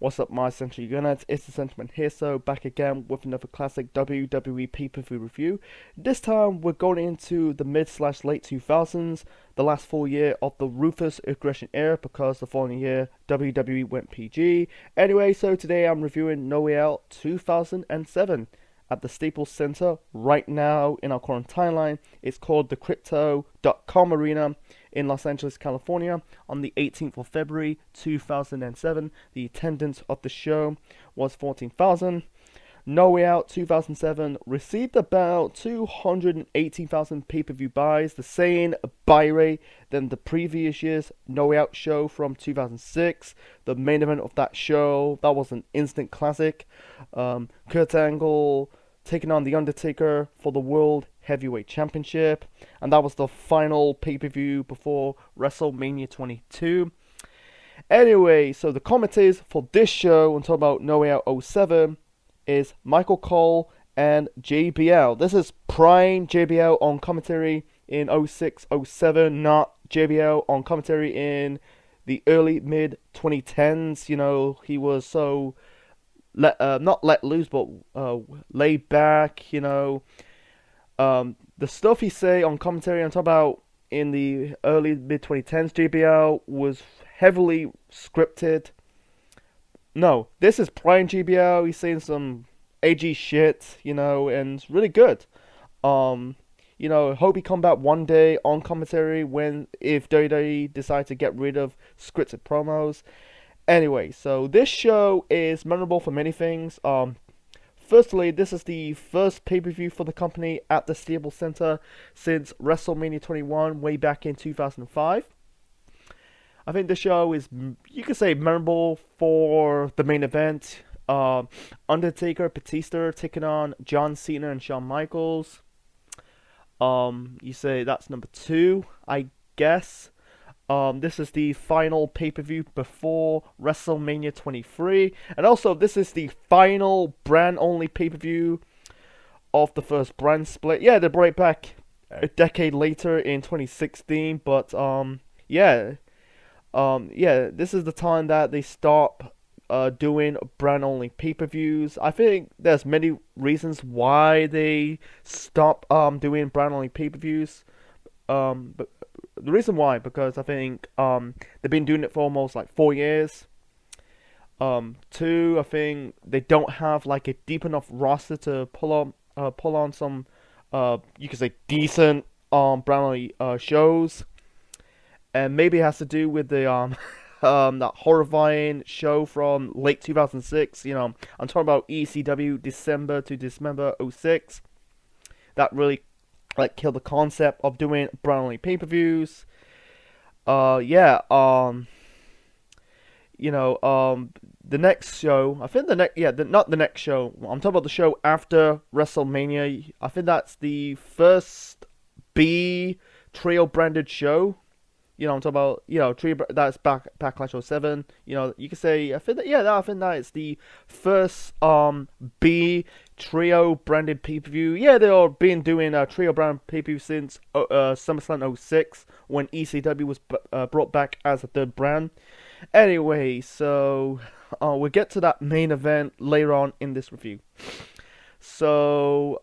What's up, my Central Units? It's the Sentiment here, so back again with another classic WWE pay-per-view review. This time we're going into the mid/late 2000s, the last full year of the Ruthless Aggression era, because the following year WWE went PG. Anyway, so today I'm reviewing No Way Out 2007 at the Staples Center right now in our current timeline. It's called the Crypto.com Arena in Los Angeles, California on the 18th of February 2007. The attendance of the show was 14,000. No Way Out 2007 received about 218,000 pay-per-view buys, the same buy rate than the previous year's No Way Out show from 2006. The main event of that show, that was an instant classic. Kurt Angle taking on The Undertaker for the World Heavyweight Championship, and that was the final pay-per-view before WrestleMania 22. Anyway, so the commentators for this show, I'm talking about No Way Out 07, is Michael Cole and JBL. This is prime JBL on commentary in 06-07, not JBL on commentary in the early mid 2010s. You know, he was so not let loose, but laid back. You know, the stuff he say on commentary, I'm talking about in the early mid 2010s, JBL was heavily scripted. No, this is prime JBL. He's saying some AG shit, you know, and it's really good. You know, hope he come back one day on commentary if WWE decide to get rid of scripted promos. Anyway, so this show is memorable for many things. Firstly, this is the first pay-per-view for the company at the Staples Center since WrestleMania 21 way back in 2005. I think the show is, you could say, memorable for the main event. Undertaker, Batista taking on John Cena and Shawn Michaels. You say that's number 2, I guess. This is the final pay-per-view before WrestleMania 23. And also, this is the final brand-only pay-per-view of the first brand split. Yeah, they're right back a decade later in 2016. But, yeah, this is the time that they stop doing brand-only pay-per-views. I think there's many reasons why they stop doing brand-only pay-per-views. But the reason why, because I think they've been doing it for almost like 4 years. 2, I think they don't have like a deep enough roster to pull on some you could say decent brand-only shows. And maybe it has to do with the that horrifying show from late 2006. You know, I'm talking about ECW December to December 06. That really like killed the concept of doing brand-only pay-per-views. You know, the next show, I think not the next show. I'm talking about the show after WrestleMania. I think that's the first B trio branded show. You know, I'm talking about, you know, that's Backlash 07. You know, you could say, I think that is the first B trio branded pay-per-view. Yeah, they are been doing a trio brand pay-per-view since SummerSlam 06 when ECW was brought back as a third brand. Anyway, so we'll get to that main event later on in this review. So,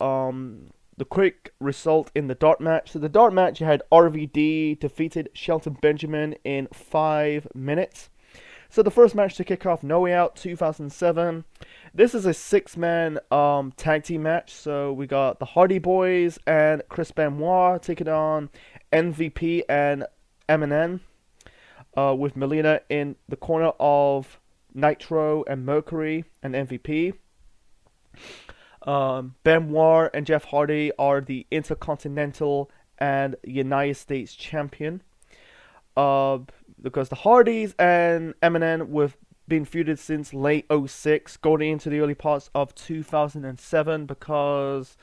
the quick result in the dark match. So the dark match, you had RVD defeated Shelton Benjamin in 5 minutes. So the first match to kick off No Way Out 2007. This is a 6-man tag team match. So we got the Hardy Boys and Chris Benoit taking on MVP and Eminem, with Melina in the corner of Nitro and Mercury and MVP. Benoit and Jeff Hardy are the Intercontinental and United States champion. Because the Hardys and Eminem have been feuded since late 06, going into the early parts of 2007, because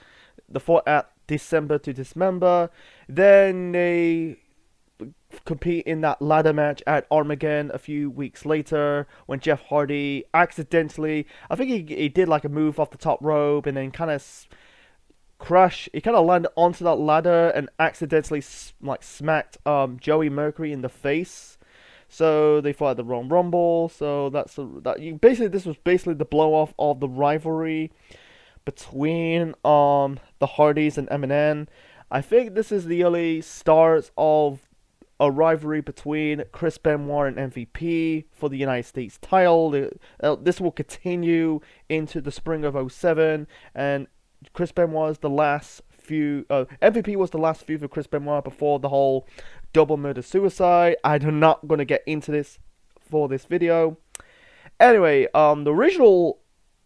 the fought at December to Dismember. Then they compete in that ladder match at Armageddon a few weeks later when Jeff Hardy accidentally, I think he did like a move off the top rope and then kind of he kind of landed onto that ladder and accidentally like smacked Joey Mercury in the face. So they fought at the Royal Rumble. So this was basically the blow off of the rivalry between the Hardys and Eminem. I think this is the early start of a rivalry between Chris Benoit and MVP for the United States title. This will continue into the spring of '07, and Chris Benoit was the last few. MVP was the last feud for Chris Benoit before the whole double murder suicide. I'm not gonna get into this for this video. Anyway, the original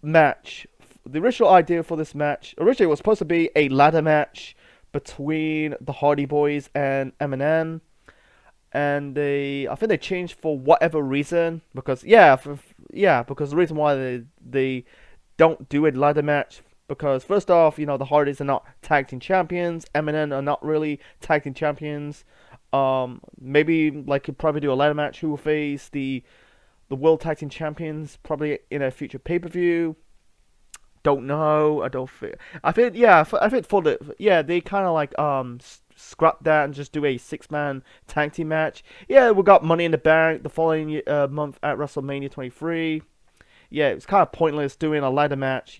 idea for this match originally was supposed to be a ladder match between the Hardy Boys and Eminem, and I think they changed for whatever reason because because the reason why they don't do a ladder match, because first off, the Hardys are not tag team champions, Eminem are not really tag team champions. Maybe like could probably do a ladder match who will face the World Tag Team Champions probably in a future pay-per-view. Don't know. I think they kind of like scrap that and just do a 6-man tag team match. Yeah, we got Money in the Bank the following month at WrestleMania 23. Yeah, it's kind of pointless doing a ladder match,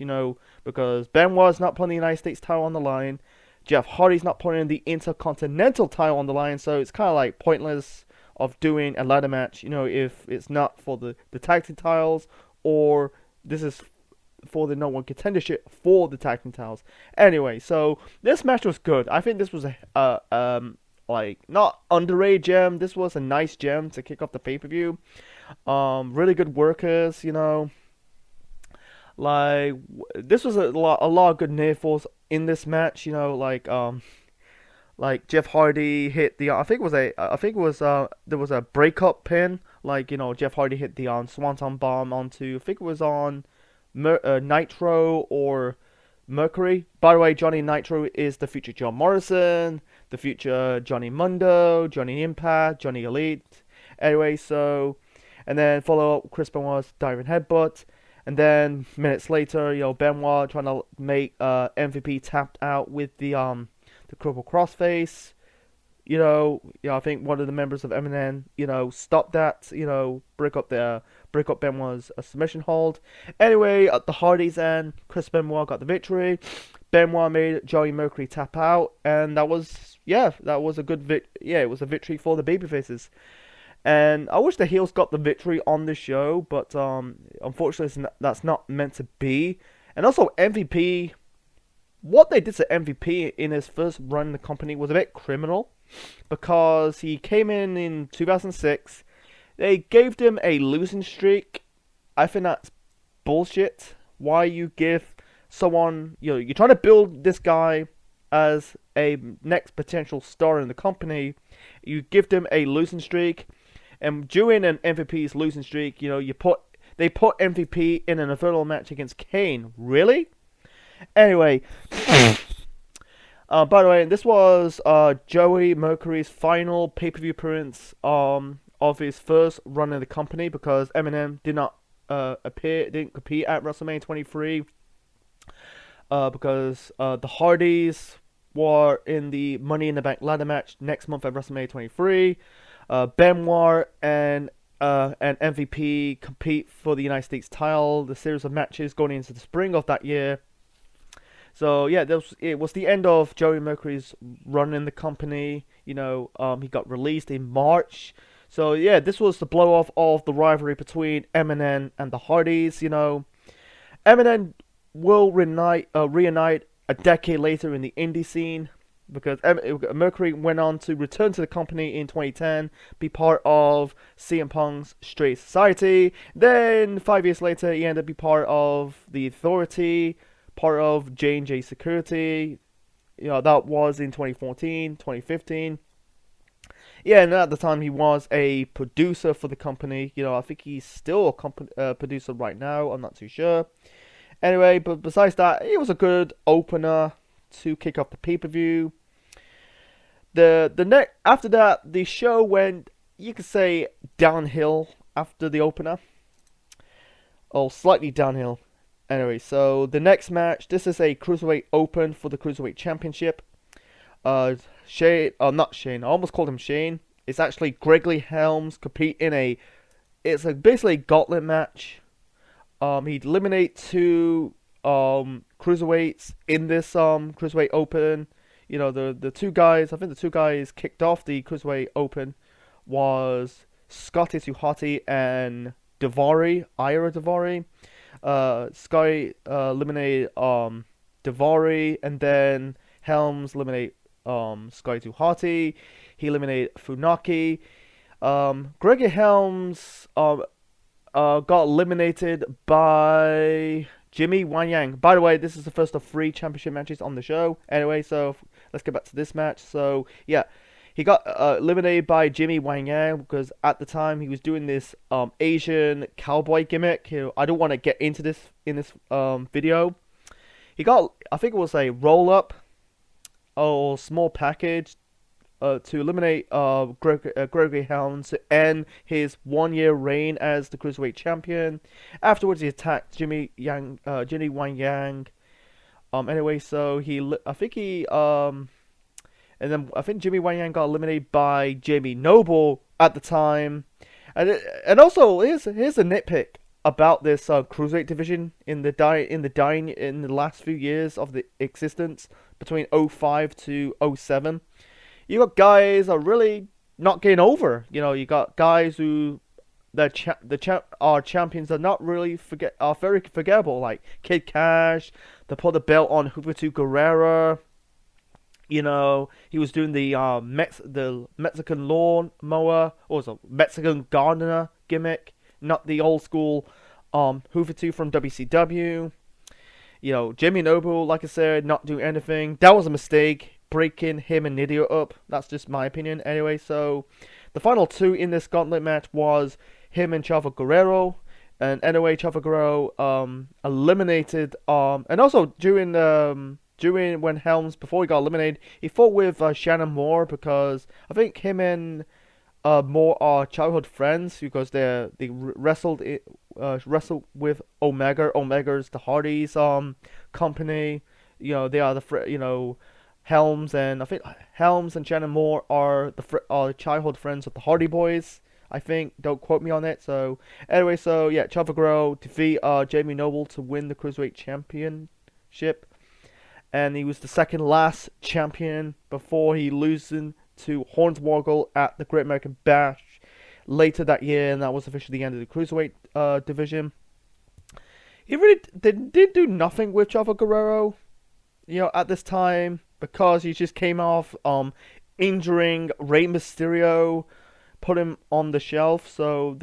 because Benoit's not putting the United States title on the line. Jeff Hardy's not putting the Intercontinental title on the line, so it's kind of like pointless of doing a ladder match, if it's not for the tag team titles, or this is for the No One Contendership for the tag team titles. Anyway, so this match was good. I think this was like not underrated gem. This was a nice gem to kick off the pay-per-view. Really good workers, Like this was a lot of good near falls in this match, like Jeff Hardy hit the there was a breakup pin, like Jeff Hardy hit the Swanton Bomb onto, I think it was on Nitro or Mercury. By the way, Johnny Nitro is the future John Morrison, the future Johnny Mundo, Johnny Impact, Johnny Elite. Anyway, so and then follow up Chris Benoit's diving headbutt. And then minutes later, Benoit trying to make MVP tapped out with the cripple crossface. I think one of the members of Eminem, stopped that. Break up Benoit's submission hold. Anyway, at the Hardys end, Chris Benoit got the victory. Benoit made Joey Mercury tap out, and that was a good it was a victory for the babyfaces. And I wish the heels got the victory on this show, but unfortunately that's not meant to be. And also MVP, what they did to MVP in his first run in the company was a bit criminal, because he came in 2006. They gave him a losing streak. I think that's bullshit. Why you give someone, you're trying to build this guy as a next potential star in the company. You give them a losing streak. And during an MVP's losing streak, they put MVP in an inferno match against Kane. Really? Anyway, by the way, this was Joey Mercury's final pay-per-view appearance of his first run in the company, because Eminem didn't compete at WrestleMania 23 because the Hardys were in the Money in the Bank ladder match next month at WrestleMania 23. Benoit and MVP compete for the United States title. The series of matches going into the spring of that year. So yeah, it was the end of Joey Mercury's run in the company. He got released in March. So yeah, this was the blow off of the rivalry between Eminem and the Hardys. Eminem will reunite a decade later in the indie scene, because Mercury went on to return to the company in 2010, be part of CM Punk's Straight Society. Then 5 years later, he ended up being part of the Authority, part of J&J Security. That was in 2014, 2015. Yeah, and at the time he was a producer for the company. I think he's still a producer right now. I'm not too sure. Anyway, but besides that, it was a good opener to kick off the pay-per-view. After that, the show went, you could say, downhill after the opener. Or slightly downhill. Anyway, so the next match, this is a Cruiserweight Open for the Cruiserweight Championship. Not Shane, I almost called him Shane. It's actually Gregory Helms compete in it's a basically gauntlet match. He'd eliminate two cruiserweights in this cruiserweight open. You know, the two guys. I think the two guys kicked off the cruiserweight open was Scotty 2 Hotty and Ira Davari. Sky eliminated Davari, and then Helms eliminated Sky 2 Hotty. He eliminated Funaki. Gregory Helms got eliminated by Jimmy Wanyang. By the way, this is the first of 3 championship matches on the show. Anyway, so let's get back to this match. So yeah, he got eliminated by Jimmy Wanyang because at the time he was doing this Asian cowboy gimmick. I don't want to get into this in this video. He got, I think it was a roll up or small package to eliminate Gregory Helms to end his 1-year reign as the Cruiserweight Champion. Afterwards, he attacked Jimmy Wanyang. Anyway, so and then I think Jimmy Wanyang got eliminated by Jamie Noble at the time. And also, here's a nitpick about this Cruiserweight division in the last few years of the existence between 05 to 07. You got guys that are really not getting over. You know, you got guys who are champions are not really are very forgettable, like Kid Cash. They put the belt on Juventud Guerrera. You know, he was doing the Mexican lawn mower, or the Mexican gardener gimmick, not the old school Juventud from WCW. You know, Jimmy Noble, like I said, not doing anything. That was a mistake, breaking him and Nidia up. That's just my opinion anyway. So the final 2 in this gauntlet match was him and Chavo Guerrero. And anyway, Chavo Guerrero eliminated and also during when Helms, before he got eliminated, he fought with Shannon Moore, because I think him and Moore are childhood friends, because they wrestled with Omega. Omega's the Hardys company. You know, they are Helms and Shannon Moore are the childhood friends of the Hardy Boys. I think, don't quote me on it. So anyway, so yeah, Chavo Guerrero defeat Jamie Noble to win the Cruiserweight Championship, and he was the second last champion before he losing to Hornswoggle at the Great American Bash later that year, and that was officially the end of the Cruiserweight division. He really did do nothing with Chavo Guerrero, you know, at this time, because he just came off injuring Rey Mysterio, put him on the shelf. So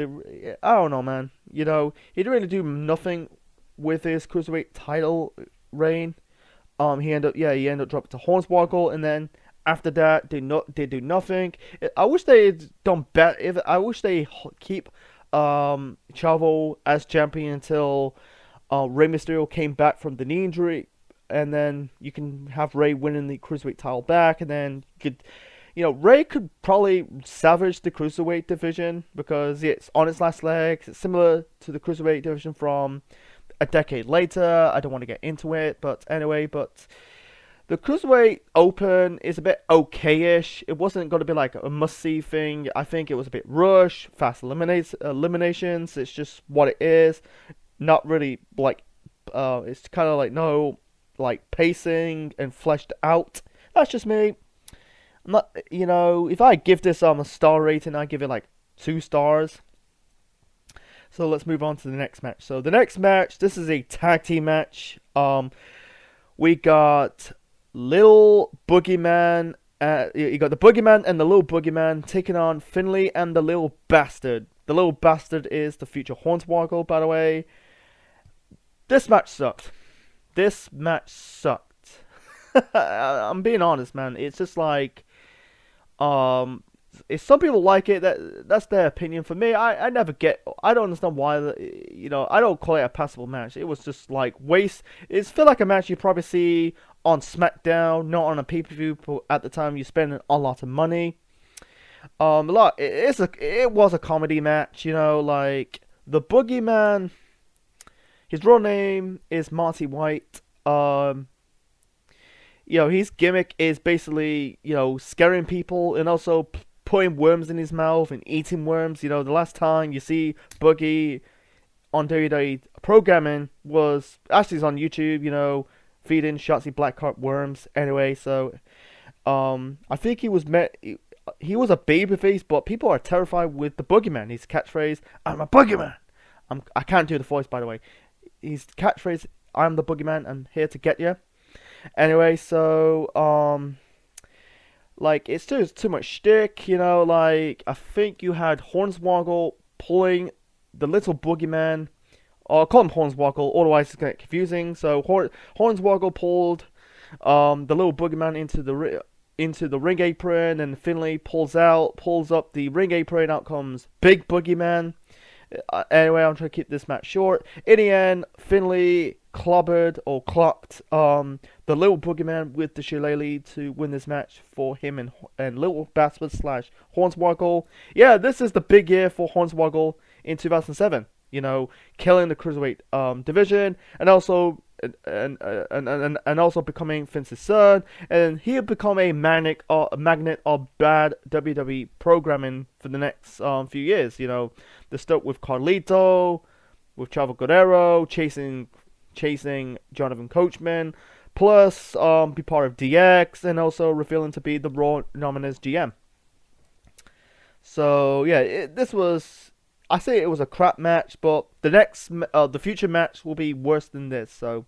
I don't know, man. You know, he didn't really do nothing with his Cruiserweight title reign. He ended up dropping to Hornswoggle, and then after that, they do nothing. I wish they had done better. I wish they keep Chavo as champion until Rey Mysterio came back from the knee injury, and then you can have Rey winning the Cruiserweight title back, and then Rey could probably salvage the Cruiserweight division, because it's on its last legs. It's similar to the Cruiserweight division from a decade later. I don't want to get into it, but anyway, the Cruiserweight Open is a bit okay-ish. It wasn't going to be like a must-see thing. I think it was a bit rushed, fast eliminations. It's just what it is. Not really like, it's kind of like no like pacing and fleshed out. That's just me. I'm not, if I give this a star rating, I give it like 2 stars. So let's move on to the next match. So the next match, this is a tag team match. We got Little Boogeyman. You got the Boogeyman and the Little Boogeyman taking on Finley and the Little Bastard. The Little Bastard is the future Hornswoggle, by the way. This match sucked. I'm being honest, man. It's just like, if some people like it, that's their opinion. For me, I don't understand why, I don't call it a passable match. It was just like it's feel like a match you probably see on SmackDown, not on a pay-per-view. At the time, you spend a lot of money. It was a comedy match, like the Boogeyman. His real name is Marty White. His gimmick is basically, scaring people and also putting worms in his mouth and eating worms. You know, the last time you see Boogie on WWE programming was actually it's on YouTube. You know, feeding Shotzi Blackheart worms. Anyway, so I think he was met. He was a babyface, but people are terrified with the Boogeyman. His catchphrase, "I'm a Boogeyman." I can't do the voice, by the way. His catchphrase, "I'm the Boogeyman. I'm here to get you." Anyway, so like it's just too much shtick, you know. Like I think you had Hornswoggle pulling the little Boogeyman. Or I'll call him Hornswoggle, otherwise it's gonna get confusing. So Hornswoggle pulled the little Boogeyman into the ring apron, and Finlay pulls up the ring apron. Out comes Big Boogeyman. Anyway, I'm trying to keep this match short. In the end, Finlay clobbered or clocked the little Boogeyman with the shillelagh to win this match for him and Little Bastard slash Hornswoggle. Yeah, this is the big year for Hornswoggle in 2007. You know, killing the cruiserweight division, and also and also becoming Vince's son, and he'll become a magnet of bad WWE programming for the next few years. You know, the stuff with Carlito, with Chavo Guerrero, chasing Jonathan Coachman, plus be part of DX, and also revealing to be the Raw Nominee GM. So yeah, this was. I say it was a crap match, but the future match will be worse than this. So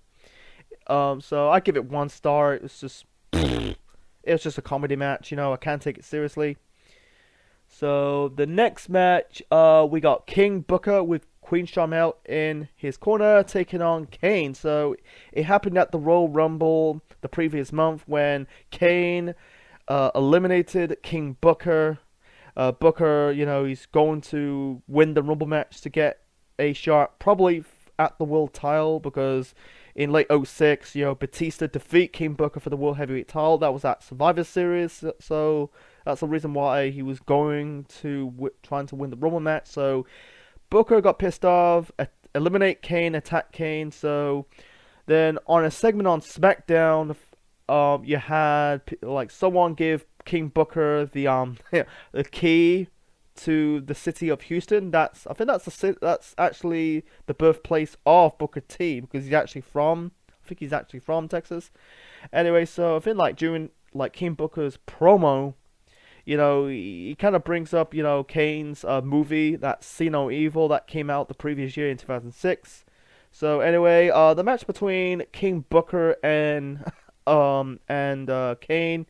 I give it 1 star. It was just a comedy match. You know, I can't take it seriously. So the next match, we got King Booker with Queen Sharmell in his corner taking on Kane. So it happened at the Royal Rumble the previous month when Kane eliminated King Booker. Booker, you know, he's going to win the Rumble match to get a shot probably at the world title, because in late 06, you know, Batista defeat King Booker for the World Heavyweight title. That was at Survivor Series, so that's the reason why he was going to trying to win the Rumble match. So Booker got pissed off, eliminate Kane, attack Kane. So then on a segment on SmackDown, you had like someone give King Booker the the key to the city of Houston. I think that's actually the birthplace of Booker T, because he's actually from Texas. Anyway, so I think like during like King Booker's promo, you know, he kind of brings up, you know, Kane's movie, that See No Evil, that came out the previous year in 2006. So anyway, the match between King Booker and Kane,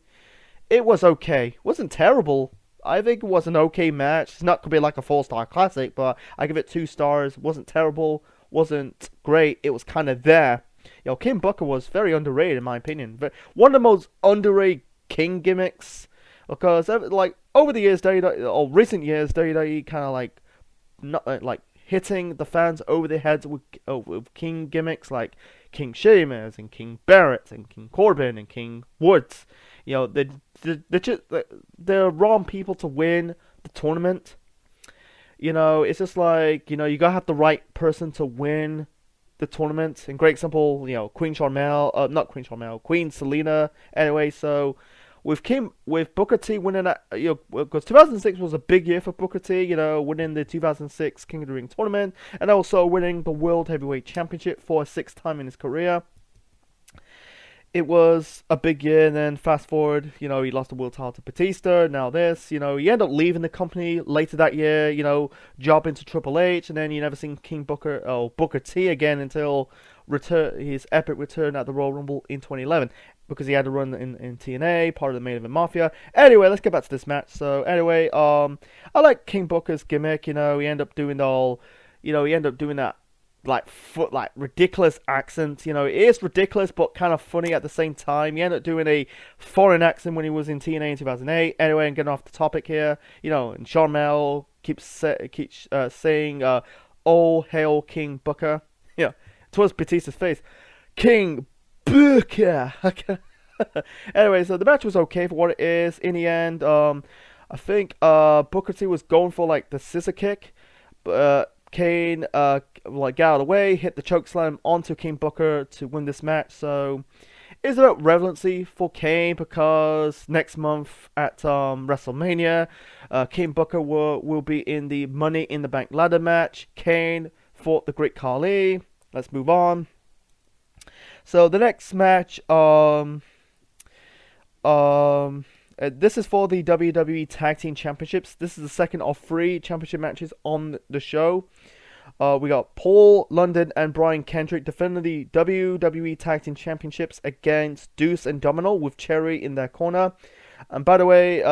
it was okay. It wasn't terrible. I think it was an okay match. It's not gonna be like a 4-star classic, but I give it 2 stars. It wasn't terrible. Wasn't great. It was kind of there. You know, King Booker was very underrated in my opinion. But one of the most underrated King gimmicks, because like over the years, or recent years, WWE kind of like not like hitting the fans over their heads with King gimmicks like King Sheamus and King Barrett and King Corbin and King Woods. You know, they're wrong people to win the tournament. You know, it's just like, you know, you gotta have the right person to win the tournament. And great example, you know, Queen Selena. Anyway, so with Booker T winning that, you know, because 2006 was a big year for Booker T, you know, winning the 2006 King of the Ring tournament, and also winning the World Heavyweight Championship for a 6th time in his career. It was a big year, and then fast forward, you know, he lost the world title to Batista. Now this, you know, he ended up leaving the company later that year, you know, job into Triple H, and then you never seen Booker T again until his epic return at the Royal Rumble in 2011, because he had to run in TNA, part of the Main Event Mafia. Anyway, let's get back to this match. So anyway, I like King Booker's gimmick. You know, he ended up doing that like ridiculous accent. You know, it is ridiculous but kind of funny at the same time. He ended up doing a foreign accent when he was in TNA in 2008. Anyway, I'm getting off the topic here. You know, and Sharmell keeps saying, "Oh hail King Booker." Yeah, towards Batista's face, King Booker. Anyway, so the match was okay for what it is. In the end, I think Booker T was going for like the scissor kick, but Kane got out of the way, hit the choke slam onto King Booker to win this match. So it's about relevancy for Kane because next month at WrestleMania, Kane Booker will be in the Money in the Bank ladder match. Kane fought the Great Khali. Let's move on. So the next match, this is for the WWE Tag Team Championships. This is the second of 3 championship matches on the show. We got Paul, London, and Brian Kendrick defending the WWE Tag Team Championships against Deuce and Domino with Cherry in their corner. And by the way,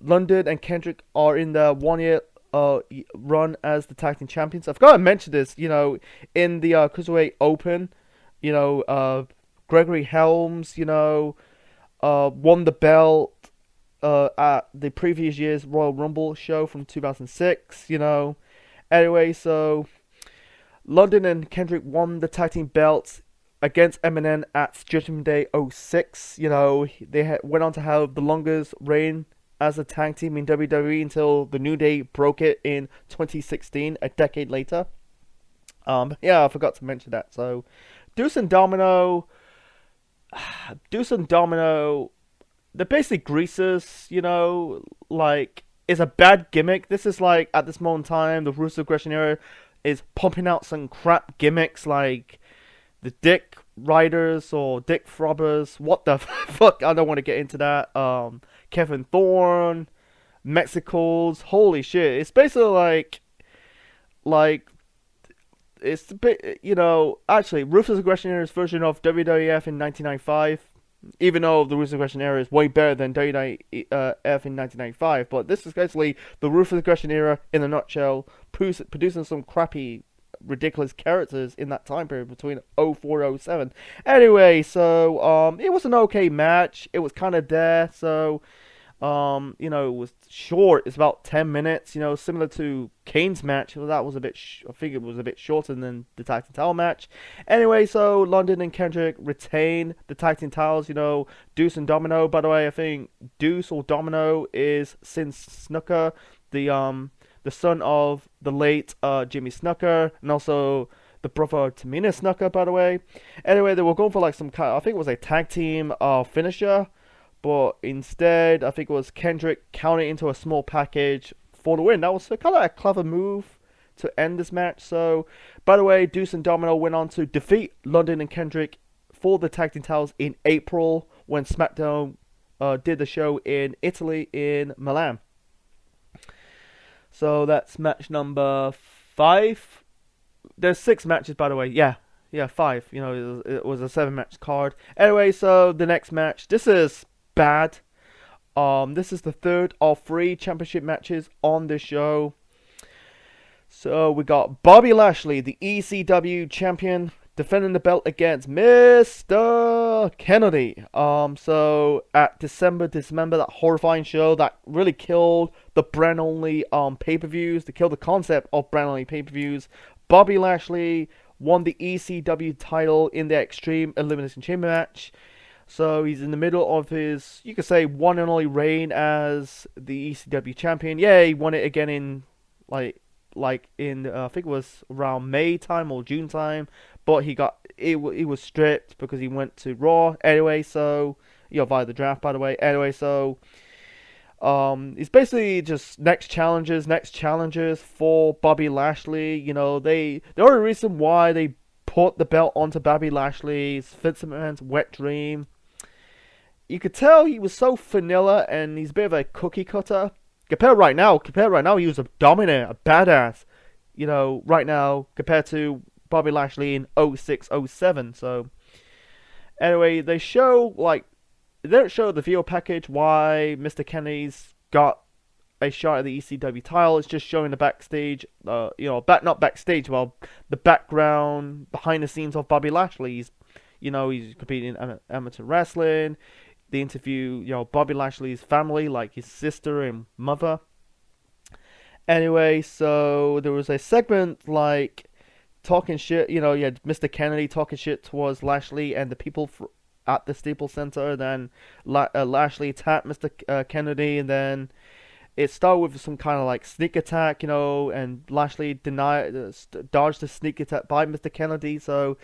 London and Kendrick are in their 1-year run as the Tag Team Champions. I've got to mention this, in the Cruiserweight Open, Gregory Helms, won the belt at the previous year's Royal Rumble show from 2006, Anyway, so London and Kendrick won the tag team belts against Eminem at Judgment Day 06. They went on to have the longest reign as a tag team in WWE until the New Day broke it in 2016, a decade later. I forgot to mention that. So, Deuce and Domino, they're basically greasers, it's a bad gimmick. This is like, at this moment in time, the Russo Aggression era is pumping out some crap gimmicks like the Dick Riders or Dick Throbbers. What the fuck? I don't want to get into that. Kevin Thorne, Mexicals. Holy shit. It's basically like it's a bit, actually, Ruthless Aggression era's version of WWF in 1995. Even though the Ruthless Aggression era is way better than WWF in 1995, but this is basically the Ruthless Aggression era in a nutshell, producing some crappy, ridiculous characters in that time period between 04 and 07. Anyway, so it was an okay match. It was kind of there, so it was short. It's about 10 minutes, similar to Kane's match. Well, that was a bit, I think it was a bit shorter than the tag team title match. Anyway, so London and Kendrick retain the tag team titles, Deuce and Domino. By the way, I think Deuce or Domino is Sin Snooker, the son of the late Jimmy Snooker, and also the brother of Tamina Snooker, by the way. Anyway, they were going for like some kind, I think it was a tag team finisher. But instead, I think it was Kendrick counting into a small package for the win. That was kind of a clever move to end this match. So, by the way, Deuce and Domino went on to defeat London and Kendrick for the tag team titles in April when SmackDown did the show in Italy, in Milan. So that's match number 5. There's 6 matches, by the way. Yeah, 5. It was a 7-match card. Anyway, so the next match. This is bad. This is the third of 3 championship matches on the show. So we got Bobby Lashley, the ECW champion, defending the belt against Mr. Kennedy. So at December, that horrifying show that really killed the brand only pay-per-views, to kill the concept of brand only pay-per-views, Bobby Lashley won the ECW title in the Extreme Elimination Chamber match. So he's in the middle of his, you could say, one and only reign as the ECW champion. Yeah, he won it again in, I think it was around May time or June time. But he was stripped because he went to Raw. Anyway, so, via the draft, by the way. Anyway, so, it's basically just next challenges for Bobby Lashley. The only reason why they put the belt onto Bobby Lashley's Vince McMahon's wet dream. You could tell he was so vanilla and he's a bit of a cookie cutter. Compare right now, he was a dominant, a badass. Right now, compared to Bobby Lashley in 06, 07. So, anyway, they don't show the video package why Mr. Kennedy's got a shot at the ECW title. It's just showing the backstage, not backstage, well, the background, behind the scenes of Bobby Lashley. He's competing in amateur wrestling. They interview, Bobby Lashley's family, like his sister and mother. Anyway, so there was a segment like talking shit, Mr. Kennedy talking shit towards Lashley and the people at the Staples Center. Then Lashley attacked Mr. Kennedy, and then it started with some kind of like sneak attack, and Lashley dodged the sneak attack by Mr. Kennedy. So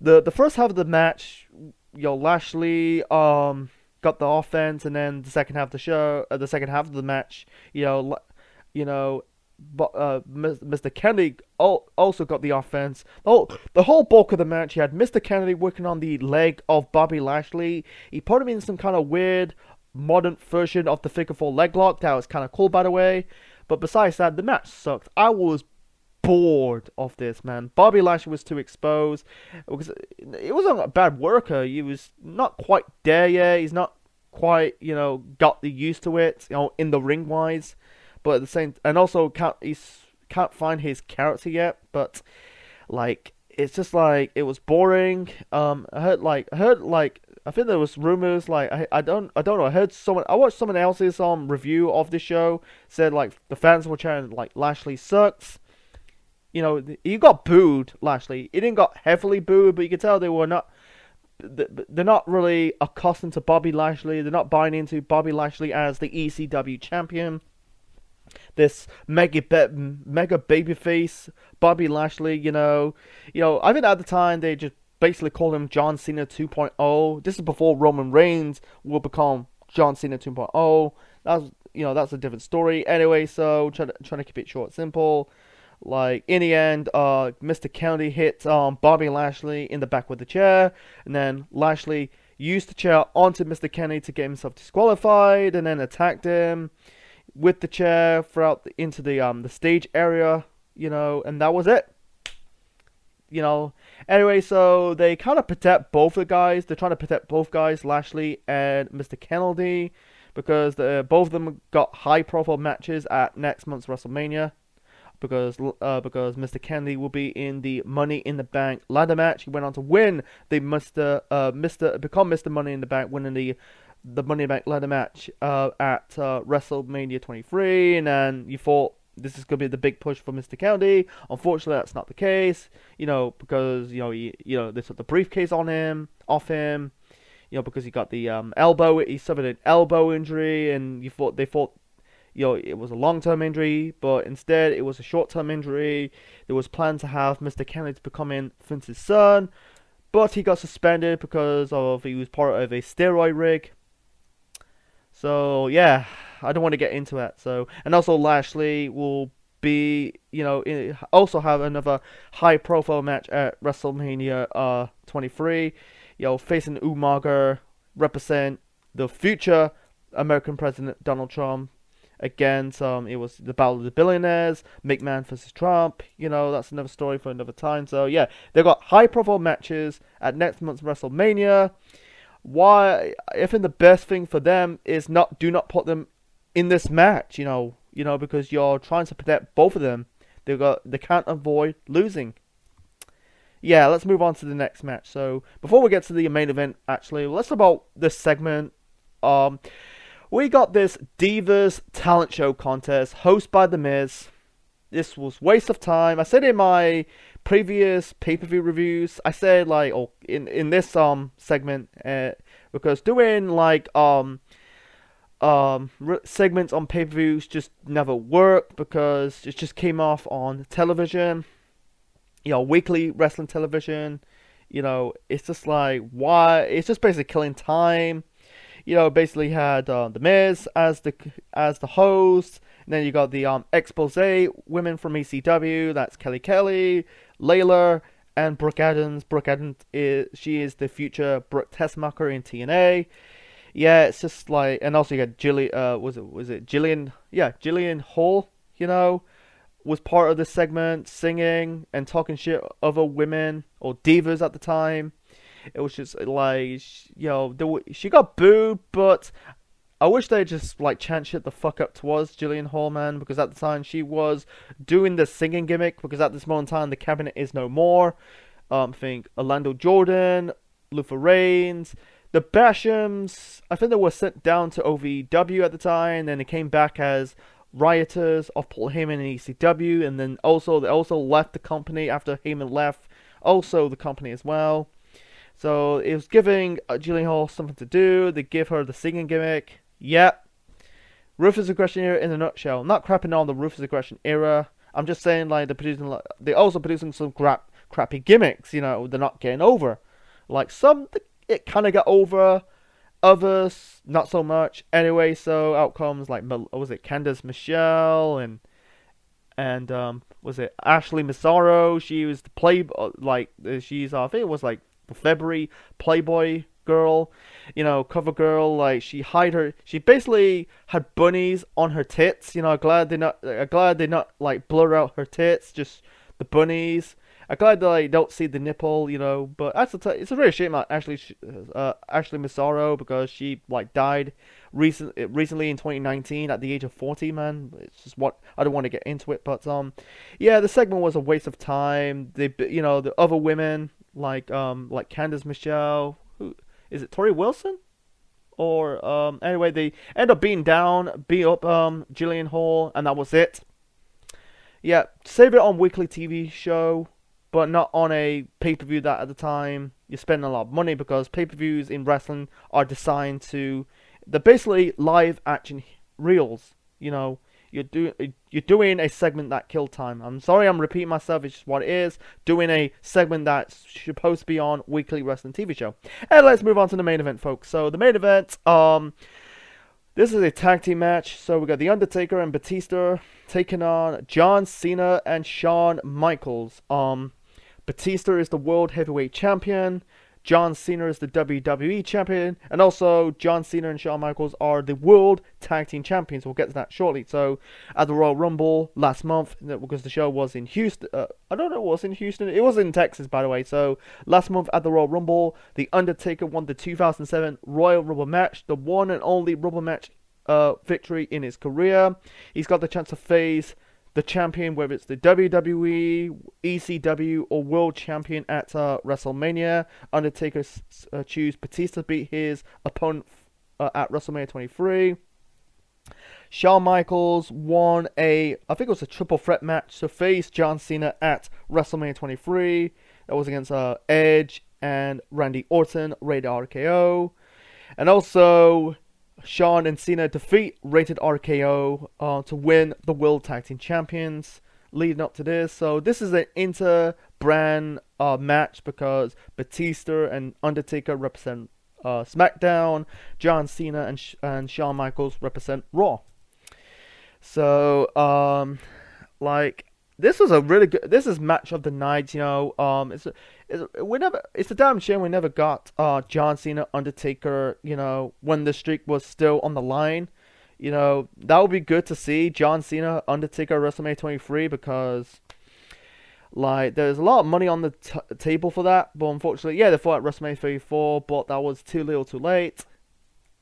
the first half of the match Lashley got the offense, and then the second half of the show, the second half of the match, you know, but Mr. Kennedy also got the offense. The whole bulk of the match, you had Mr. Kennedy working on the leg of Bobby Lashley. He put him in some kind of weird modern version of the figure four leg lock. That was kind of cool, by the way. But besides that, the match sucked. I was bored of this, man. Bobby Lashley was too exposed. It wasn't a bad worker. He was not quite there yet. He's not quite, got the used to it, in the ring wise. But at the same, and also can't find his character yet. But like, it's just like it was boring. I think there was rumors, like I don't know. I watched someone else's review of the show, said like the fans were chanting like Lashley sucks. He got booed, Lashley. He didn't got heavily booed, but you could tell they're not really accustomed to Bobby Lashley. They're not buying into Bobby Lashley as the ECW champion. This mega babyface Bobby Lashley, I think at the time they just basically called him John Cena 2.0. This is before Roman Reigns will become John Cena 2.0. That's a different story. Anyway, so trying to keep it short, simple. Like, in the end, Mr. Kennedy hit Bobby Lashley in the back with the chair, and then Lashley used the chair onto Mr. Kennedy to get himself disqualified, and then attacked him with the chair into the stage area, and that was it. Anyway, so they kind of protect both the guys. They're trying to protect both guys, Lashley and Mr. Kennedy, because both of them got high-profile matches at next month's WrestleMania. Because Mr. Kennedy will be in the Money in the Bank ladder match. He went on to win become Mr. Money in the Bank, winning the Money in the Bank ladder match at WrestleMania 23, and then you thought this is going to be the big push for Mr. Kennedy. Unfortunately, that's not the case, because they took the briefcase off him, because he got the he suffered an elbow injury, and they thought it was a long-term injury, but instead it was a short-term injury. There was planned to have Mr. Kennedy becoming Vince's son, but he got suspended because he was part of a steroid rig. So yeah, I don't want to get into that. And also Lashley will be, also have another high-profile match at WrestleMania 23. Facing Umaga, represent the future American President Donald Trump. Again, it was the Battle of the Billionaires, McMahon versus Trump. That's another story for another time. So yeah, they've got high-profile matches at next month's WrestleMania. Why? I think the best thing for them is do not put them in this match. Because you're trying to protect both of them. They can't avoid losing. Yeah, let's move on to the next match. So before we get to the main event, actually, let's talk about this segment. We got this Divas talent show contest hosted by The Miz. This was waste of time. I said in my previous pay-per-view reviews, I said in this segment, because doing segments on pay-per-views just never work, because it just came off on television, weekly wrestling television. It's just like, why? It's just basically killing time. Basically had The Miz as the host, and then you got the expose women from ECW. That's Kelly, Layla, and Brooke Adams. Brooke Adams is the future Brooke Tessmacher in TNA. Yeah, it's just like, and also you got Jillian. Was it Jillian? Yeah, Jillian Hall. Was part of this segment, singing and talking shit other women or divas at the time. It was just like, she got booed, but I wish they just chant shit the fuck up towards Jillian Hall, man, because at the time she was doing the singing gimmick, because at this moment in time the cabinet is no more. I think Orlando Jordan, Luther Reigns, the Bashams, I think they were sent down to OVW at the time, and then they came back as rioters of Paul Heyman and ECW, and then they also left the company after Heyman left, also the company as well. So it was giving Jillian Hall something to do. They give her the singing gimmick. Yep. Ruthless Aggression era in a nutshell. Not crapping on the Ruthless Aggression era. I'm just saying they're also producing some crappy gimmicks. They're not getting over. it kind of got over. Others, not so much. Anyway, so outcomes like was it Candice Michelle and was it Ashley Massaro? She was the play like she's I think it was like February Playboy girl, cover girl. Like she basically had bunnies on her tits. Glad they not like blur out her tits, just the bunnies. I'm glad that I don't see the nipple, but it's a really shame about Ashley Massaro because she like died recently in 2019 at the age of 40. Man, it's just what I don't want to get into it, but yeah, the segment was a waste of time. The other women like Candice Michelle, who is it, Tori Wilson? Or anyway, they end up beat up Jillian Hall, and that was it. Yeah, save it on weekly TV show, but not on a pay-per-view that at the time you're spending a lot of money because pay-per-views in wrestling are designed to, they're basically live action reels. You're doing a segment that killed time. I'm sorry I'm repeating myself, it's just what it is. Doing a segment that's supposed to be on weekly wrestling TV show. And let's move on to the main event, folks. So the main event, this is a tag team match. So we got The Undertaker and Batista taking on John Cena and Shawn Michaels. Batista is the World Heavyweight Champion. John Cena is the WWE Champion. And also, John Cena and Shawn Michaels are the World Tag Team Champions. We'll get to that shortly. So, at the Royal Rumble last month, because the show was in Houston. I don't know, it was in Houston. It was in Texas, by the way. So, last month at the Royal Rumble, The Undertaker won the 2007 Royal Rumble match. The one and only Rumble match victory in his career. He's got the chance to face the champion, whether it's the WWE, ECW, or World Champion at WrestleMania. Undertaker choose Batista to beat his opponent at WrestleMania 23. Shawn Michaels won I think it was a triple threat match to face John Cena at WrestleMania 23. That was against Edge and Randy Orton, rated RKO. And also, Shawn and Cena defeat Rated RKO to win the World Tag Team Champions leading up to this. So this is an inter-brand match because Batista and Undertaker represent SmackDown, John Cena and Shawn Michaels represent Raw. So this was a really good. This is match of the night. It's a damn shame we never got John Cena Undertaker. When the streak was still on the line. That would be good to see John Cena Undertaker WrestleMania 23 because there's a lot of money on the table for that. But unfortunately, yeah, they fought at WrestleMania 34, but that was too little, too late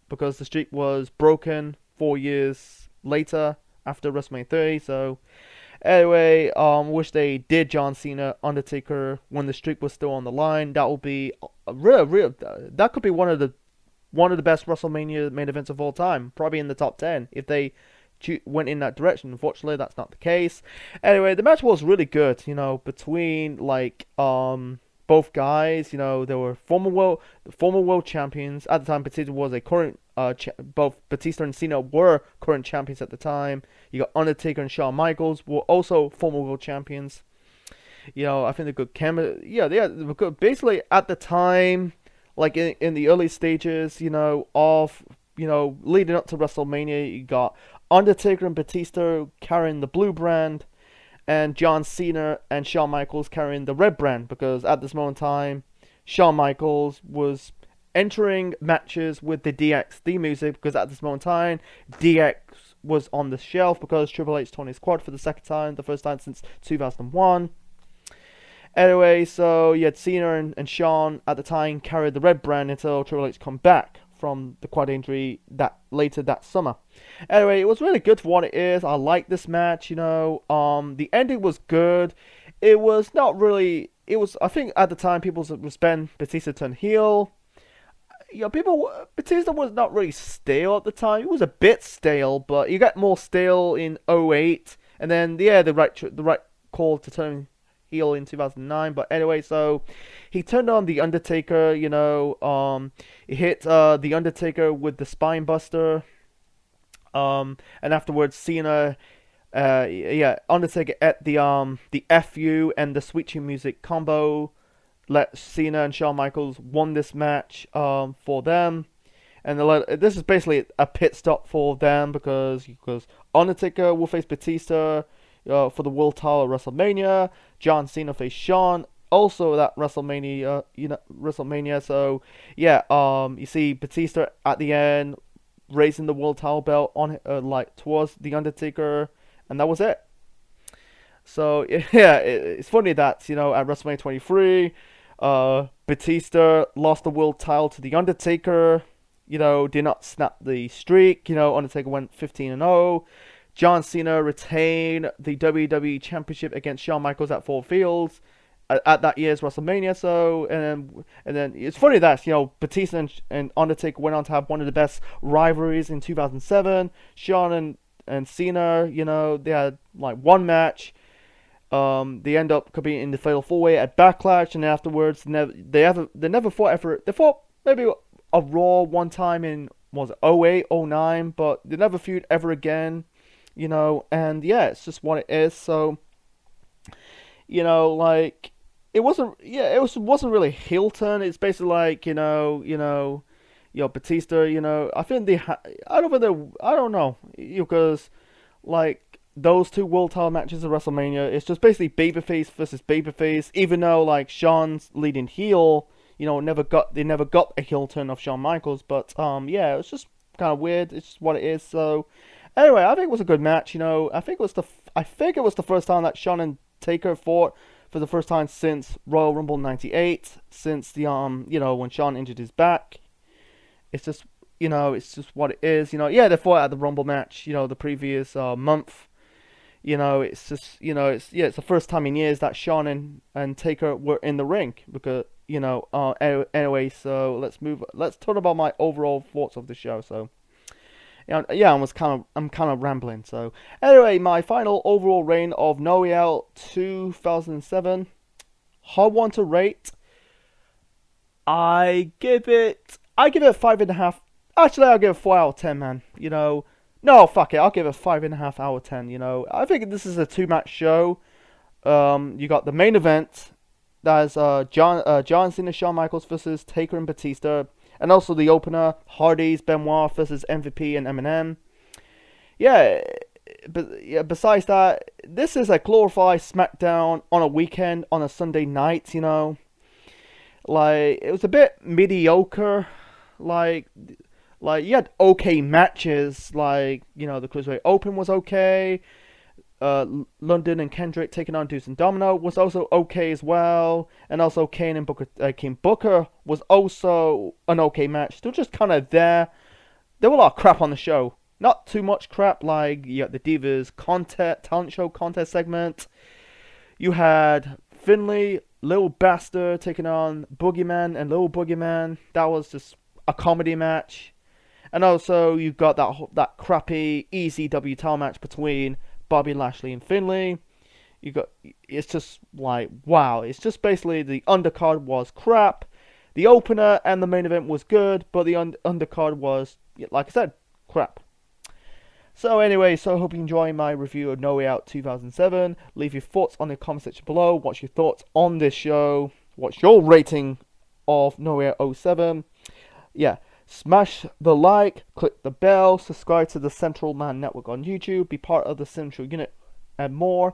because the streak was broken 4 years later after WrestleMania 30. So. Anyway, wish they did John Cena Undertaker when the streak was still on the line. That would be that could be one of the best WrestleMania main events of all time. Probably in the top 10 if they went in that direction. Unfortunately, that's not the case. Anyway, the match was really good. Between both guys. They were former world champions at the time. Batista was a current. Both Batista and Cena were current champions at the time. You got Undertaker and Shawn Michaels were also former world champions. I think they're good camera. Yeah, they were good. Basically, at the time, like in the early stages, of leading up to WrestleMania, you got Undertaker and Batista carrying the blue brand, and John Cena and Shawn Michaels carrying the red brand. Because at this moment in time, Shawn Michaels was entering matches with the DX theme music because at this moment in time, DX was on the shelf because Triple H torn his quad for the second time, the first time since 2001. Anyway, so you had Cena and Shawn at the time carried the red brand until Triple H come back from the quad injury later that summer. Anyway, it was really good for what it is. I like this match, the ending was good. It was not really, I think at the time people would spend Batista turn heel. Batista was not really stale at the time. It was a bit stale, but you got more stale in 2008, and then the right call to turn heel in 2009. But anyway, so he turned on the Undertaker. He hit the Undertaker with the Spine Buster. And afterwards, Cena, Undertaker at the FU and the Sweet Chin Music combo let Cena and Shawn Michaels won this match for them. And this is basically a pit stop for them because Undertaker will face Batista for the world title at WrestleMania. John Cena face Shawn also that WrestleMania, WrestleMania. So yeah, you see Batista at the end raising the world title belt on like towards the Undertaker, and that was it. So yeah, it's funny that at WrestleMania 23, Batista lost the world title to the Undertaker. Did not snap the streak. Undertaker went 15-0. John Cena retained the WWE Championship against Shawn Michaels at Ford Fields at that year's WrestleMania. So and then it's funny that Batista and Undertaker went on to have one of the best rivalries in 2007. Shawn and Cena, they had like one match. They end up competing in the Fatal 4-Way at Backlash, and afterwards, they never fought ever. They fought maybe a Raw one time in was it 08, 09, but they never feud ever again. And yeah, it's just what it is. So, like it wasn't really heel turn. It's basically like Batista. I think I don't know because like those two world title matches at WrestleMania, it's just basically babyface versus babyface. Even though like Shawn's leading heel, they never got a heel turn of Shawn Michaels. But yeah, it's just kind of weird. It's just what it is. So anyway, I think it was a good match. I think it was the first time that Shawn and Taker fought for the first time since Royal Rumble '98, since the when Shawn injured his back. It's just it's just what it is. Yeah, they fought at the Rumble match. The previous month. It's just it's the first time in years that Shawn and Taker were in the ring because anyway. So let's talk about my overall thoughts of the show. So. Yeah, I'm kind of rambling. So anyway, my final overall reign of No Way Out 2007. Hard one to rate. I give it 5.5. Actually, I'll give it 4 out of 10, man. No, fuck it. I'll give it 5.5 out of 10. I think this is a 2-match show. You got the main event. That's John Cena, Shawn Michaels versus Taker and Batista. And also the opener, Hardy's, Benoit versus MVP and Eminem. Yeah, but yeah, besides that, this is a glorified SmackDown on a weekend, on a Sunday night, Like, it was a bit mediocre. Like you had okay matches, like, the Cruiserweight Open was okay. London and Kendrick taking on Deuce and Domino was also okay as well, and also Kane and Booker was also an okay match. Still just kind of there. There were a lot of crap on the show. Not too much crap, like you got the Divas talent show contest segment. You had Finlay, Little Bastard taking on Boogeyman and Little Boogeyman. That was just a comedy match. And also you've got that crappy ECW title match between Bobby Lashley and Finlay. It's just like, wow. It's just basically the undercard was crap. The opener and the main event was good, but the undercard was, like I said, crap. So anyway, I hope you enjoy my review of No Way Out 2007. Leave your thoughts on the comment section below. What's your thoughts on this show? What's your rating of No Way Out 07? Yeah. Smash the like, click the bell, subscribe to the Central Man Network on YouTube, be part of the Central Unit, and more.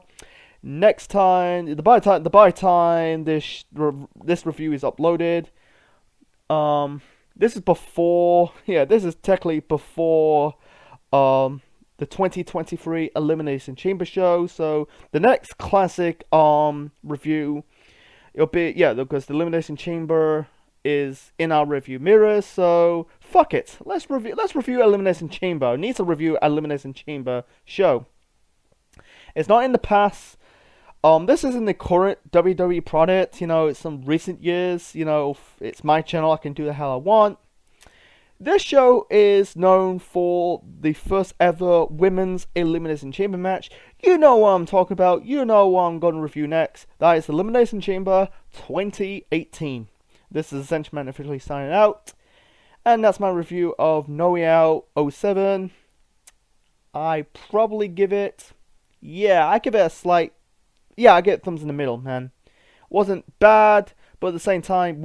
Next time, by the time this review is uploaded, this is before, this is technically before the 2023 Elimination Chamber show. So the next classic review, it'll be because the Elimination Chamber is in our review mirror, so fuck it. Let's review Elimination Chamber. It needs to review Elimination Chamber show. It's not in the past. This is in the current WWE product. It's some recent years. It's my channel. I can do the hell I want. This show is known for the first ever women's Elimination Chamber match. You know what I'm talking about. You know what I'm going to review next. That is Elimination Chamber 2018. This is Essential Man officially signing out. And that's my review of No Way Out 07. I probably give it... I give it a slight... I get thumbs in the middle, man. Wasn't bad, But at the same time,